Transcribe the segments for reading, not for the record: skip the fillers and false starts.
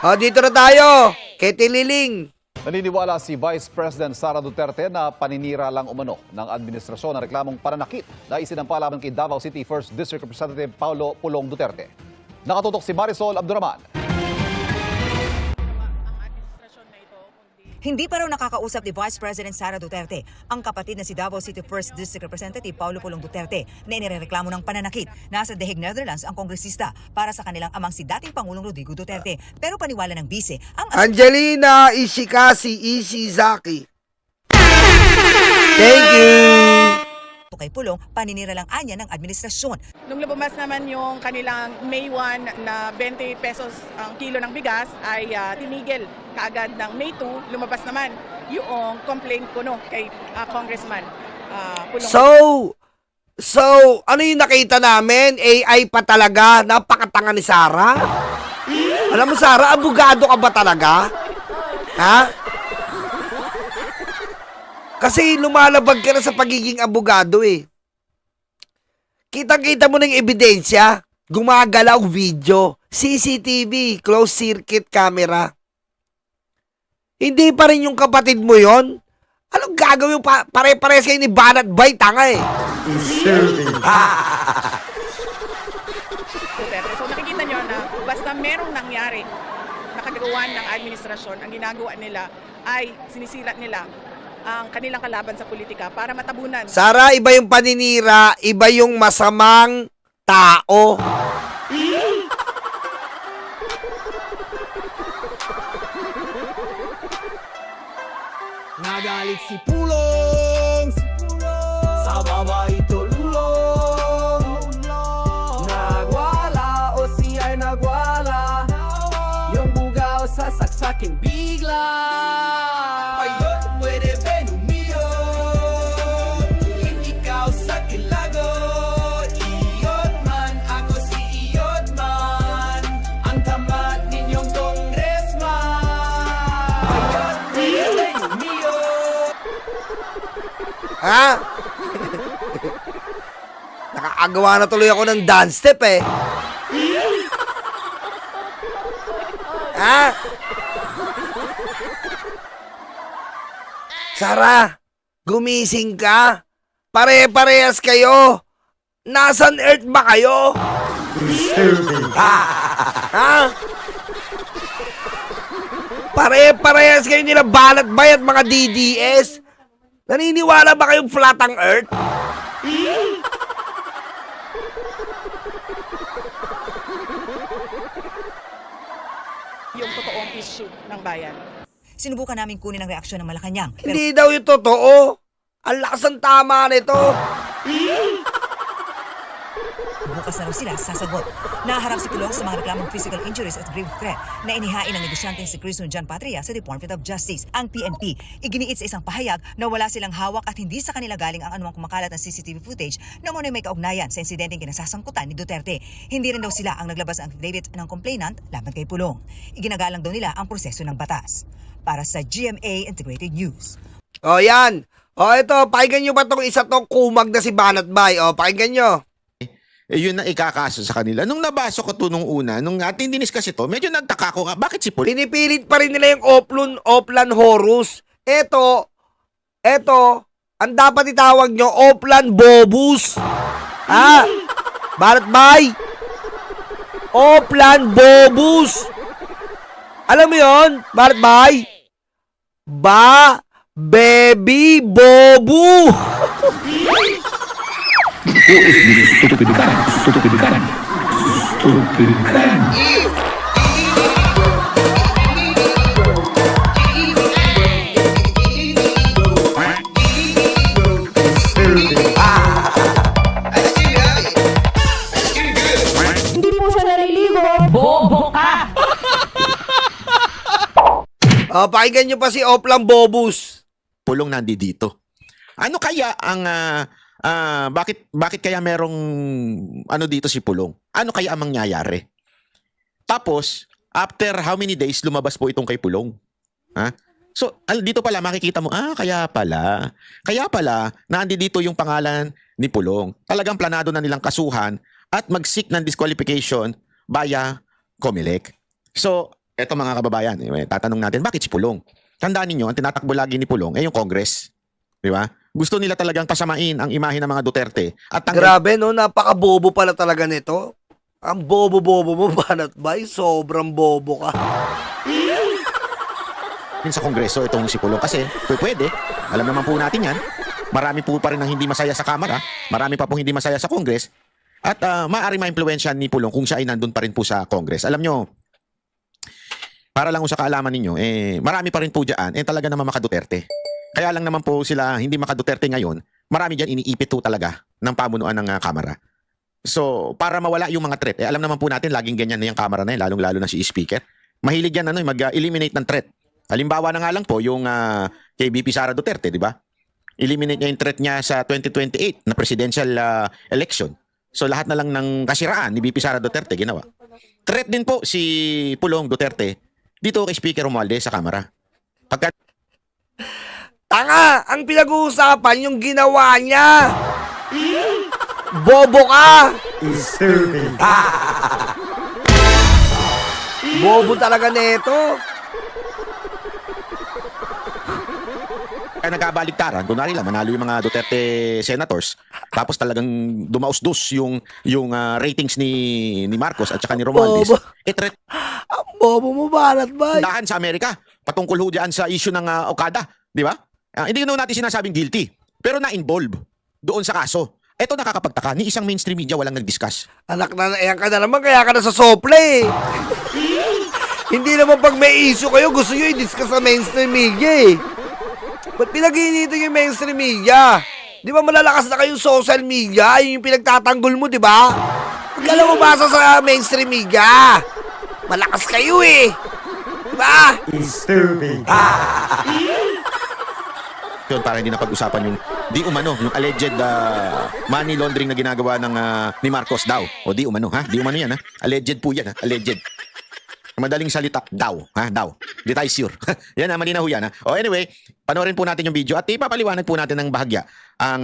O, dito na tayo. Kay Tililing. Naniniwala si Vice President Sara Duterte na paninira lang umano ng administrasyon ng reklamong pananakit na isinampa laban kay Davao City 1st District Representative Paulo Pulong Duterte. Nakatutok si Marisol Abduraman. Hindi pa raw nakakausap ni Vice President Sara Duterte ang kapatid na si Davao City 1st District Representative Paulo Pulong Duterte na inireklamo ng pananakit. Nasa The Hague, Netherlands ang kongresista para sa kanilang amang si dating Pangulong Rodrigo Duterte. Pero paniwala ng bise ang Angelina Ishikashi Ishizaki. Thank you. kay Pulong, paninira lang anya ng administrasyon. Nung lumabas naman yung kanilang May 1 na 20 pesos ang kilo ng bigas ay tinigil kaagad ng May 2, lumabas naman yung complaint ko kay Congressman Pulong. So, ano yung nakita namin? AI pa talaga? Napakatanga ni Sara? Alam mo, Sara, abogado ka ba talaga? Ha? Kasi lumalabag ka na sa pagiging abogado eh. Kitang-kita mo ng ebidensya, gumagalaw video, CCTV, closed circuit camera. Hindi pa rin yung kapatid mo yon? Anong gagawin yung pare-pares kayo ni Banat Bay? Tanga eh. So nakikita nyo na basta merong nangyari nakagawa ng administrasyon, ang ginagawa nila ay sinisilat nila ang kanilang kalaban sa politika para matabunan. Sara, iba yung paninira, iba yung masamang tao. Nagalit si Pulong, sa babae tulong. Nagwala o siya'y nagwala, yung bugaw sa saksaking bigla. Ayun, pwede benumiyo, ikaw sa kilagot. Iyot man, ako si iyot man, ang tamat ninyong congressman. Ayun, pwede benumiyo. Ha? Nakakagawa na tuloy ako ng dance step eh. Ha? Sara, gumising ka. Pare-parehas kayo. Nasaan earth ba kayo? Ha? Pare-parehas kayo nila Banat Bay at mga DDS. Naniniwala ba kayong flat ang earth? Yung totoong issue ng bayan. Sinubukan namin kunin ang reaksyon ng Malacanang. Pero Hindi daw yung totoo. Ang lakas ng tama nito. bukas na raw sila sasagot. Naharap si Pulong sa mga reklamong physical injuries at grave threat na inihain ng negosyanteng si Cristian John Patria sa Department of Justice. Ang PNP, iginiit sa isang pahayag na wala silang hawak at hindi sa kanila galing ang anumang kumakalat ng CCTV footage na muna may kaugnayan sa insidenteng kinasasangkutan ni Duterte. Hindi rin daw sila ang naglabas ng affidavit ng complainant laban kay Pulong. Iginagalang daw nila ang proseso ng batas. Para sa GMA Integrated News. O yan. O ito, pakinggan nyo ba itong isa tong kumag na si Banat Bay? O, pakinggan nyo. Yun ang ikakaso sa kanila. Nung nabasa ko to nung una, nung ating dinis kasi to, medyo nagtaka ko nga, bakit si Pulong? Pinipilit pa rin nila yung Oplan Horus. Ito, ang dapat itawag nyo, Oplan Bobus. Ha? Banat Bay? Oplan Bobus. Alam mo yun, Banat Bay? Baby Bobu. Stupid kan. Hindi po siya naliligo. Bobo ka! Pakinggan nyo pa si Oplan Bobus. Pulong nandito. Ano kaya ang bakit kaya merong ano dito si Pulong? Ano kaya ang mangyayari? Tapos, after how many days lumabas po itong kay Pulong? Ha? So, dito pala makikita mo, kaya pala nandito yung pangalan ni Pulong. Talagang planado na nilang kasuhan at mag-seek ng disqualification via COMELEC. So, Eto mga kababayan, tatanong natin, bakit si Pulong? Tandaan ninyo, ang tinatakbo lagi ni Pulong ay yung Congress. Di ba? Gusto nila talagang pasamain ang imahe ng mga Duterte. At Grabe, no? Napaka-bobo pala talaga nito. Ang bobo-bobo mo, Banat Bay. Sobrang bobo ka. sa Kongreso itong si Pulong. Kasi pwede, alam naman po natin yan. Marami po pa rin ang hindi masaya sa Kamara. Marami pa po hindi masaya sa Congress. At maaari ma-impluwensyahan ni Pulong kung siya ay nandun pa rin po sa Congress. Alam nyo, para lang sa kaalaman ninyo, marami pa rin po dyan, talaga naman maka-Duterte. Kaya lang naman po sila hindi maka-Duterte ngayon, marami dyan iniipit po talaga ng pamunuan ng Kamara. So, para mawala yung mga threat, alam naman po natin, laging ganyan na yung Kamara na yun, lalong-lalo na si Speaker. Mahilig yan mag-eliminate ng threat. Halimbawa na nga lang po, yung kay BP Sara Duterte, di ba? Eliminate niya yung threat niya sa 2028 na presidential election. So, lahat na lang ng kasiraan ni BP Sara Duterte ginawa. Threat din po si Pulong Duterte dito kay Speaker Romualdez sa Kamara. Pagka Tanga! Ang pinag-uusapan yung ginawa niya! Bobo ka! Bobo talaga neto. nagkabaligtaran, kunwari lang, manalo yung mga Duterte senators, tapos talagang dumausdos yung ratings ni Marcos at saka ni Romualdez. Bobo. Threat Ang bobo mo, Banat Bay. dahan sa Amerika patungkol ho dyan sa issue ng Okada, di ba? Hindi naman natin sinasabing guilty, pero na-involve doon sa kaso. Ito nakakapagtaka, ni isang mainstream media walang nag-discuss. Anak na, ayan ka na naman, kaya ka na sa sople. Hindi naman pag may issue kayo, gusto nyo i-discuss sa mainstream media eh. Ba't pinag-iinitin yung mainstream media? Di ba malalakas na kayong social media? Yun yung pinagtatanggol mo, di ba? Huwag ka lang mabasa sa mainstream media. Malakas kayo eh. Di ba? Yun, para hindi na pag-usapan yung di umano, yung alleged money laundering na ginagawa ng ni Marcos daw. O di umano, ha? Di umano yan, ha? Alleged po yan, ha? Alleged. Madaling salita, daw, ha? Daw. Di tayo sure. Yan, ha? Malinaw yan, ha? O anyway, panoorin po natin yung video at ipapaliwanag po natin ng bahagya ang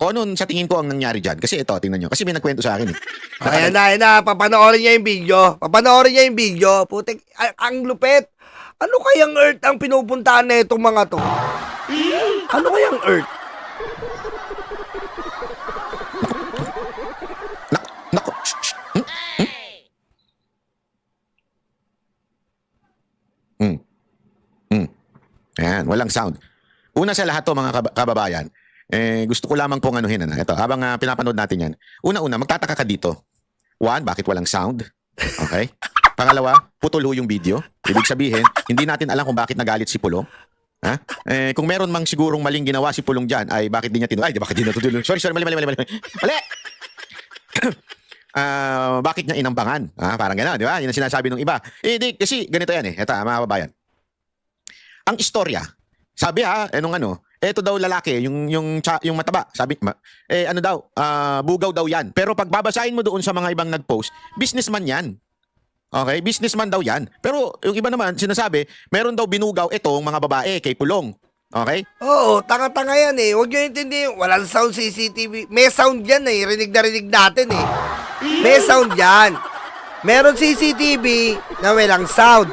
kung ano sa tingin ko ang nangyari dyan. Kasi ito, tingnan nyo. Kasi may nagkwento sa akin, eh. Ayan na. Papanoorin niya yung video. Papanoorin niya yung video. Putik, ang lupit. Ano kayang earth ang pinupuntahan na itong mga to? Ano kayang earth? Nako. Ayan, walang sound. Una sa lahat to mga kababayan, gusto ko lamang pong anuhin. Ito, habang pinapanood natin yan. Una, magtataka ka dito. One, bakit walang sound? Okay? Pangalawa, putol ho yung video. Ibig sabihin, hindi natin alam kung bakit nagalit si Pulong. Ha? Kung meron mang sigurong maling ginawa si Pulong dyan, ay bakit di niya tinulong? Ay, bakit di natutulong? Sorry, mali. Mali! Bakit niya inambangan? Parang gano'n, di ba? Yun ang sinasabi ng iba. Kasi ganito yan eh. Ito, mga kababayan. Ang istorya, sabi eto daw lalaki, yung mataba, sabi, bugaw daw yan. Pero pag babasahin mo doon sa mga ibang nag-post, businessman yan. Okay, businessman daw yan. Pero yung iba naman, sinasabi, meron daw binugaw itong mga babae kay Pulong. Okay? Oo, tanga-tanga yan eh. Huwag nyo intindihin. Walang sound CCTV. May sound yan eh. Rinig na rinig natin eh. May sound yan. Meron CCTV na walang sound.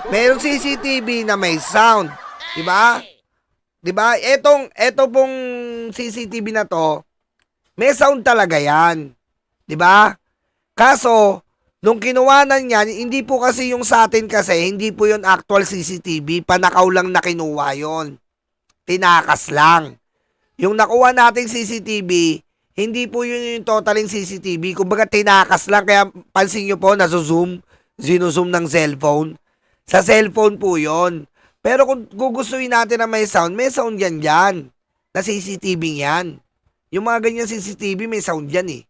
Meron CCTV na may sound. Diba? Diba? Eto pong CCTV na to, may sound talaga yan. Diba? Kaso, nung kinuwanan yan, hindi po kasi yung sa atin kasi, hindi po yung actual CCTV. Panakaw lang na kinuha yun. Tinakas lang. Yung nakuha nating CCTV, hindi po yun yung totaling CCTV. Kumbaga tinakas lang. Kaya pansin nyo po, zinuzoom ng cellphone. Sa cellphone po yun. Pero kung gugustuhin natin na may sound yan dyan. Na CCTV yan. Yung mga ganyan CCTV, may sound yan eh.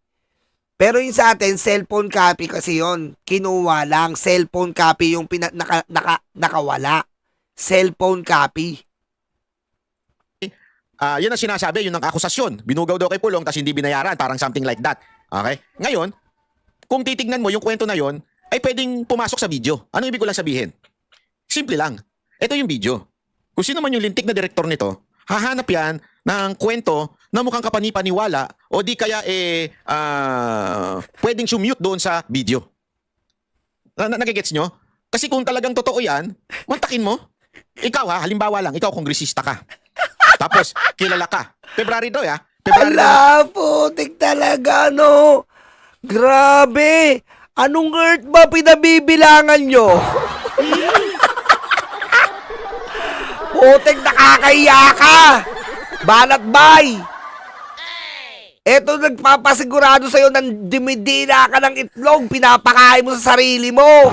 Pero yung sa atin, cellphone copy kasi yon. Kinuha lang. Cellphone copy yung nakawala. Cellphone copy. Yun ang sinasabi, yun ang akusasyon. Binugaw daw kay Pulong tas hindi binayaran, parang something like that. Okay? Ngayon, kung titignan mo yung kwento na yon, ay pwedeng pumasok sa video. Ano ibig ko lang sabihin? Simple lang. Ito yung video. Kung sino man yung lintik na direktor nito, hahanap yan ng kwento na mukhang kapanipaniwala o di kaya pwedeng sumute doon sa video. Nagigets nyo? Kasi kung talagang totoo yan, mantakin mo. Ikaw ha, halimbawa lang, ikaw kongresista ka. Tapos, kilala ka. February daw ya. February daw. Ala, putik talaga, no? Grabe! Anong earth ba pinabibilangan nyo? Putik, nakakahiya ka! Balat bay! Eto, nagpapasigurado sa'yo ng dumidila ka ng itlog, pinapakain mo sa sarili mo!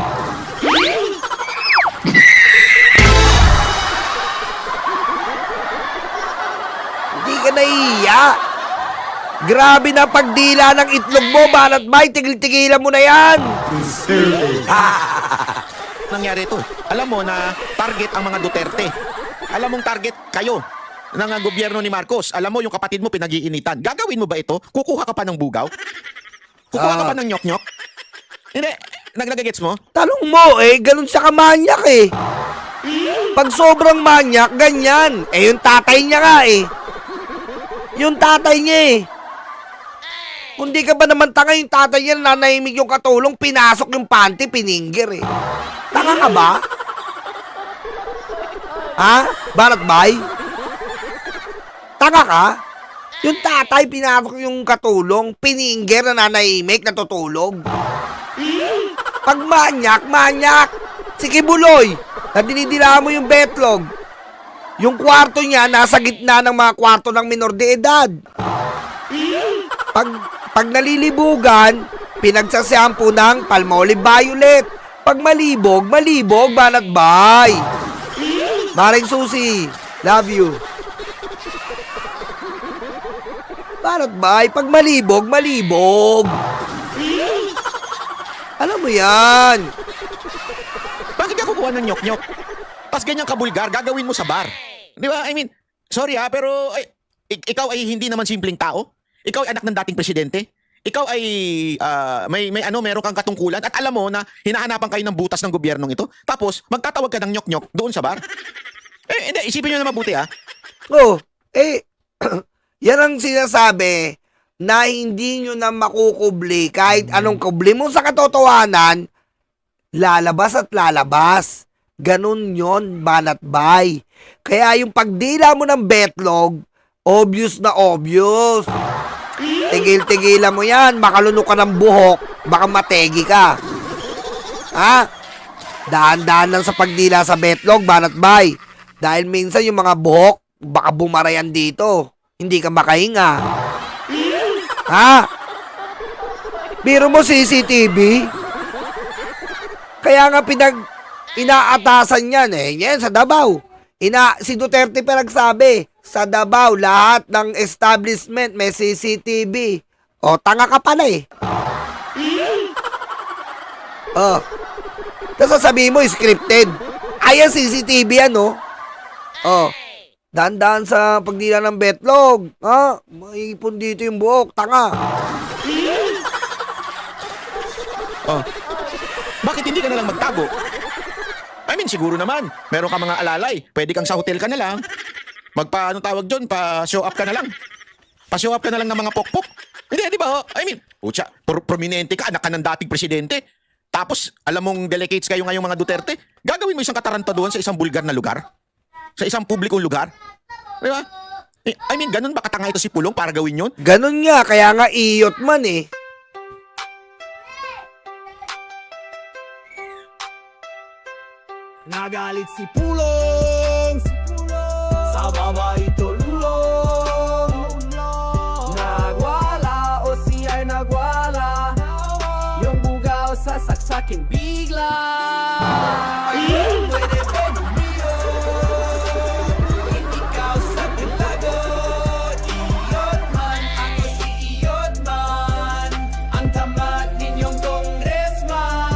Hindi ka nahihiya! Grabe na pagdila ng itlog mo, balat bay, tigil-tigilan mo na yan! Nangyari ito. Alam mo na target ang mga Duterte. Alam mong target kayo ng gobyerno ni Marcos. Alam mo yung kapatid mo pinag-iinitan. Gagawin mo ba ito? Kukuha ka pa ng bugaw? Kukuha ka pa ng nyok-nyok? Hindi. Naglagagets mo? Tanong mo, ganun siya kamanyak eh. Pag sobrang manyak, ganyan. Yung tatay niya nga eh. Yung tatay niya eh. Kung di ka ba naman tanga, yung tatay niya nanahimik yung katulong, pinasok yung panty, piningger eh. Tanga ka ba? Ha? Barat bay? Tanga ka? Yung tatay, pinasok yung katulong, piningger na nanahimik, natutulog. Pag manyak, manyak. Si Kibuloy, na dinidila mo yung betlog. Yung kwarto niya, nasa gitna ng mga kwarto ng minor de edad. Pag nalilibugan, pinagsasampo ng Palmolive Violet. Pag malibog, banat bay. Maring Susi, love you. Banat bay, pag malibog. Alam mo yan. Bakit ka kukuha ng nyok-nyok? Tapos ganyan kabulgar, gagawin mo sa bar. Di ba? I mean, sorry ha, pero ikaw ay hindi naman simpleng tao. Ikaw ay anak ng dating presidente. Ikaw ay meron kang katungkulan at alam mo na hinahanapan kayo ng butas ng gobyernong ito. Tapos magtatawag ka ng nyok-nyok doon sa bar. Hindi, isipin niyo na mabuti ha. Oh, yan ang sinasabi na hindi nyo na makukubli kahit anong kubli mo sa katotohanan, lalabas at lalabas. Ganun yon, banat bay. Kaya yung pagdila mo ng betlog, obvious na obvious. Tigil-tigilan mo yan, makalunok ka ng buhok, baka mategi ka. Ha? Daan-daan lang sa pagdila sa betlog, banat bay. Dahil minsan yung mga buhok, baka bumarayan dito. Hindi ka makahinga. Ha? Biro mo CCTV? Kaya nga inaatasan yan yan sa Davao. Si Duterte pa nagsabi, sa Davao, lahat ng establishment may CCTV. O, tanga ka pala eh. Tapos sasabihin mo, scripted. Ayan, CCTV yan, oh. Dahan-dahan sa pagdila ng betlog. Ha? Maipon dito yung buhok, tanga. Bakit hindi ka na lang magtago? I mean, siguro naman, meron ka mga alalay. Pwede kang sa hotel ka na lang. Pa-show up ka na lang. Pa-show up ka na lang ng mga pokpok. Hindi, di ba? I mean, prominente ka, anak ka ng dating presidente. Tapos, alam mong delegates kayo ngayong mga Duterte. Gagawin mo isang katarantaduhan sa isang bulgar na lugar? Sa isang publikong lugar? Di ba? I mean, ganun ba katanga ito si Pulong para gawin yun? Ganun nga, kaya nga iyot man eh. Nagalit si Pulong sa babae tulong. Nagwala o siya'y nagwala, yung bugaw sa saksakin bigla. Pwede umiyo, ikaw sa tilagot. Iyot man, ako si iyot man, ang tamad ninyong congressman.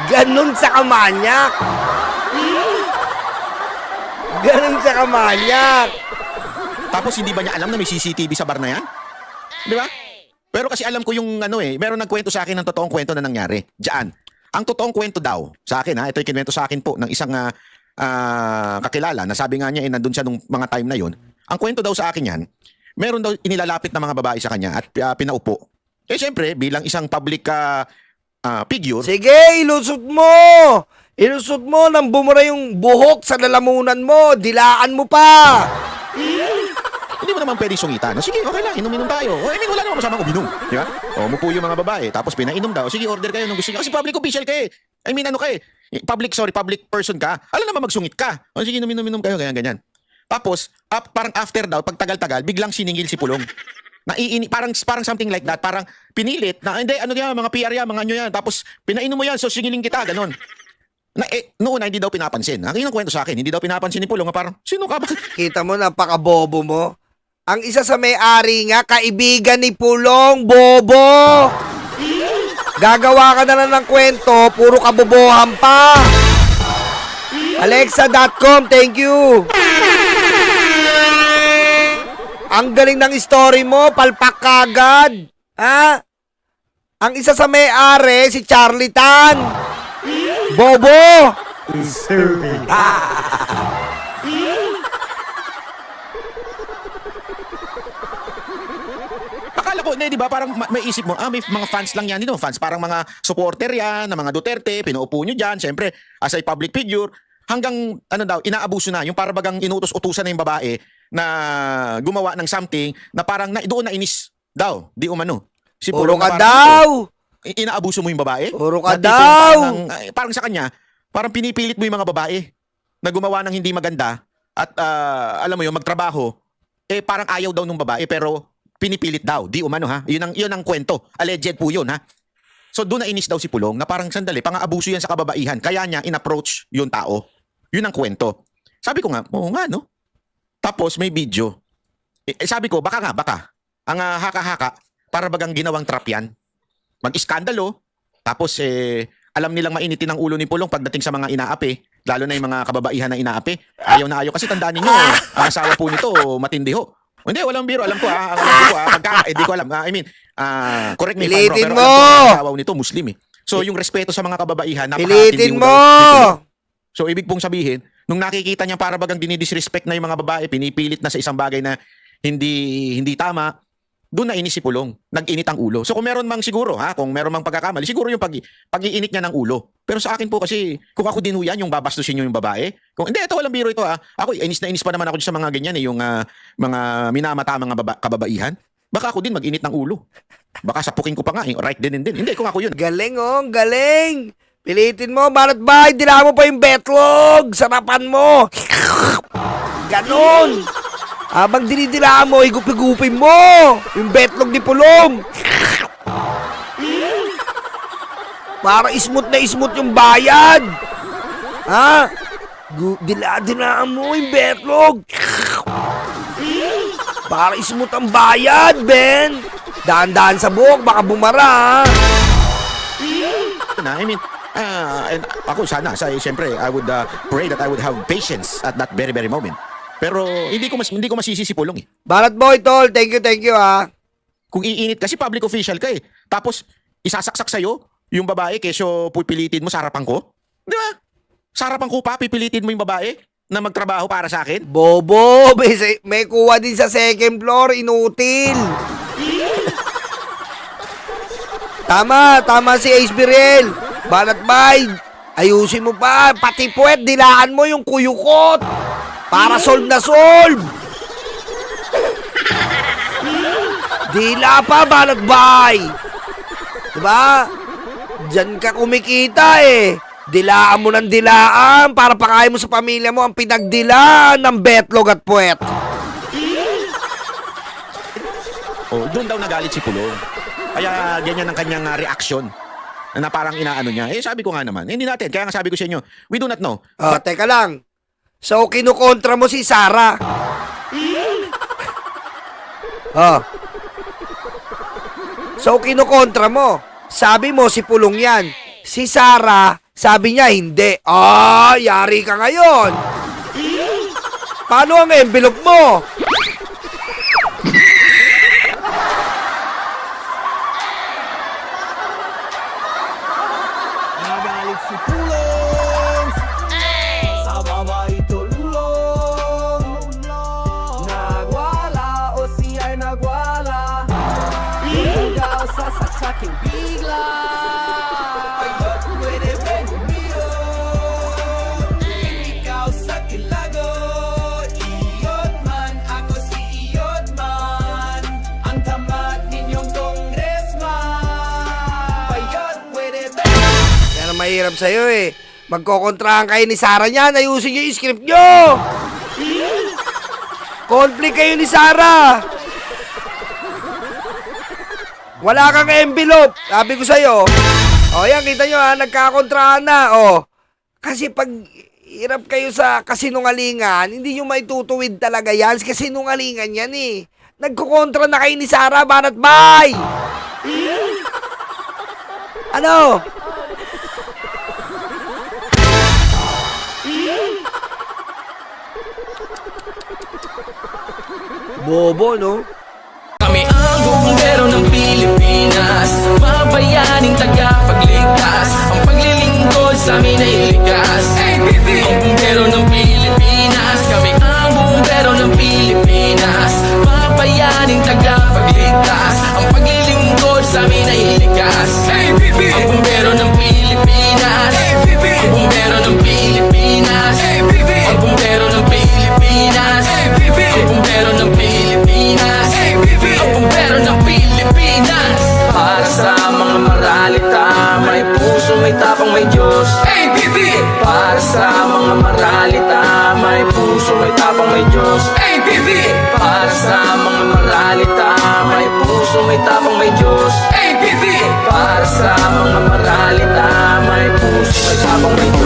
Ganun sa kamanyak. Ganun sa kamanyak. Tapos hindi ba niya alam na may CCTV sa bar na yan? Di ba? Pero kasi alam ko yung meron nagkwento sa akin ng totoong kwento na nangyari. Diyan. Ang totoong kwento daw sa akin ito yung kinwento sa akin po ng isang kakilala na sabi nga niya nandun siya nung mga time na yon. Ang kwento daw sa akin yan, meron daw inilalapit na mga babae sa kanya at pinaupo. Eh syempre, bilang isang public figure, Sige, ilusot mo. Ilusot mo nang bumura yung buhok sa lalamunan mo. Dilaan mo pa. hindi mo naman pwedeng sungitan. No, sige, okay lang, inom-inom tayo. I mean, wala naman masamang uminom. Di ba? O, umupo yung mga babae, tapos pinainom daw. Sige, order kayo nung gusto niyo. Kasi public official ka eh. I mean, ano ka eh. Public person ka. Alam naman magsungit ka. O, sige, inom-inom kayo, ganyan. Tapos, parang after daw, pag tagal-tagal, biglang siningil si Pulong. Parang something like that. Parang pinilit na, hindi, ano yan, mga PR yan, mga ano yan. Tapos, pinainom mo yan, so singiling kita, ganon. Noon na hindi daw pinapansin. Ang kwento sa akin, hindi daw pinapansin ni Pulong. Parang, sino ka ba? Kita mo, napakabobo mo. Ang isa sa may-ari nga, kaibigan ni Pulong, bobo. Gagawa ka na lang ng kwento, puro kabobohan pa. Alexa.com, thank you. Ang galing ng story mo, palpak kagad. Ha? Ang isa sa may-ari, si Charlie Tan. Bobo. Akala ko, di ba, parang may isip mo, may mga fans lang yan dito. Fans, parang mga supporter yan, ng mga Duterte, pinuupo nyo dyan. Siyempre, as a public figure, hanggang, inaabuso na. Yung parang bagang inutos-utusan na yung babae na gumawa ng something na parang doon na inis daw. Di umano. Si Puro Pulong ka na parang, daw. Inaabuso mo yung babae? Puro ka Na tipong daw. Parang sa kanya, parang pinipilit mo yung mga babae na gumawa ng hindi maganda at alam mo yun, magtrabaho. Parang ayaw daw ng babae pero pinipilit daw. Di umano ha. Yun ang kwento. Alleged po yun ha. So doon na inis daw si Pulong na parang sandali, pang-aabuso yan sa kababaihan. Kaya niya in-approach yung tao. Yun ang kwento. Sabi ko nga, oo nga no. Tapos may video. Sabi ko, baka. Ang haka-haka, para bagang ginawang trap yan. Mag-iskandalo. Tapos alam nilang mainitin ang ulo ni Pulong pagdating sa mga inaapi. Lalo na yung mga kababaihan na inaapi. Ayaw na ayaw. Kasi tandaan ninyo, ang asawa po nito, matindi ho. Hindi, walang biro. Alam ko di ko alam. Correct me if I'm wrong. Pilitin Pero mo! alam ko, ang asawa nito, Muslim eh. So yung respeto sa mga kababaihan, Pilitin napakatindi mo! daw. So ibig pong sabihin, nung nakikita niya para bagang dinidisrespect na yung mga babae, pinipilit na sa isang bagay na hindi tama, doon na inis si Pulong. Nag-init ang ulo. So kung meron mang siguro, kung meron mang pagkakamali, siguro yung pag-iinit niya ng ulo. Pero sa akin po kasi, kung ako din ho yan, yung babastusin nyo yung babae. Kung hindi, ito walang biro ito Ako, inis na inis pa naman ako sa mga ganyan yung mga minamata mga kababaihan. Baka ako din mag-init ng ulo. Baka sapukin ko pa nga, right din. Hindi, kung ako yun. Galing galing. Pilitin mo, balat bay, dila mo pa yung betlog. Sarapan mo. Ganon. Habang dinidilaan mo, higupi-gupin mo. Yung betlog ni Pulong. Para smooth na smooth yung bayad. Ha? Dilaan mo yung betlog. Para smooth ang bayad, Ben. Daan-daan sa buhok, baka bumara. I mean, and ako sana, siyempre, I would pray that I would have patience at that very, very moment. Pero hindi ko masisi si Pulong eh. Balat boy, tol. Thank you Kung iinit kasi public official ka eh. Tapos isasaksak sa'yo yung babae kesyo pipilitin mo sa harapan ko. Di ba? Sa harapan ko pa, pipilitin mo yung babae na magtrabaho para sa akin. Bobo, may kuha din sa second floor, inutil. Tama si Ace Birel. Balat bay, ayusin mo pa, pati puwet, dilaan mo yung kuyukot. Para solve na solve. Dila pa, balat bay. Diba? Diyan ka kumikita eh. Dilaan mo ng dilaan para pakain mo sa pamilya mo ang pinagdilaan ng betlog at puwet. Doon daw nagalit si Pulong. Kaya ganyan ang kanyang reaction. Na parang inaano niya. Sabi ko nga naman, hindi natin. Kaya nga sabi ko sa inyo, we do not know. Teka lang. So, kinukontra mo si Sarah. So, kinukontra mo. Sabi mo, si Pulong yan. Si Sarah, sabi niya, hindi. Yari ka ngayon. Paano ang envelope mo? Nagalit si Pulong sa babae tulong. Nagwala o siya'y nagwala. Ikaw sa mahirap sa'yo eh. Magkokontrahan kayo ni Sarah niyan. Ayusin niyo yung script niyo. Conflict kayo ni Sarah. Wala kang envelope. Sabi ko sa'yo. O yan, kita nyo ha, nagkakontrahan na. O, kasi pag hirap kayo sa kasinungalingan, hindi nyo maitutuwid talaga yan. Kasinungalingan yan eh. Nagkukontra na kayo ni Sarah, banat bay! Ano? Bobo, no? Kami ang bumbero ng Pilipinas, mabayaning tagapagligtas. Ang paglilingkod sa amin ay likas. Ang bumbero ng Pilipinas, kami ang bumbero ng Pilipinas, mabayaning tagapagligtas. Ang paglilingkod sa amin ay likas. Ang bumbero ng Pilipinas, ang bumbero ng Pilipinas, ang bumbero ng Pilipinas, ang bumbero ng Pilipinas, ang bumbero ng Pilipinas. Para sa mga maralita, may puso, may tapang, may Diyos. Para sa mga maralita, may puso, may tapang, may Diyos. Para sa mga maralita, may puso, may tapang, may Diyos. Para sa mga maralita, may puso, may tapang, may Diyos.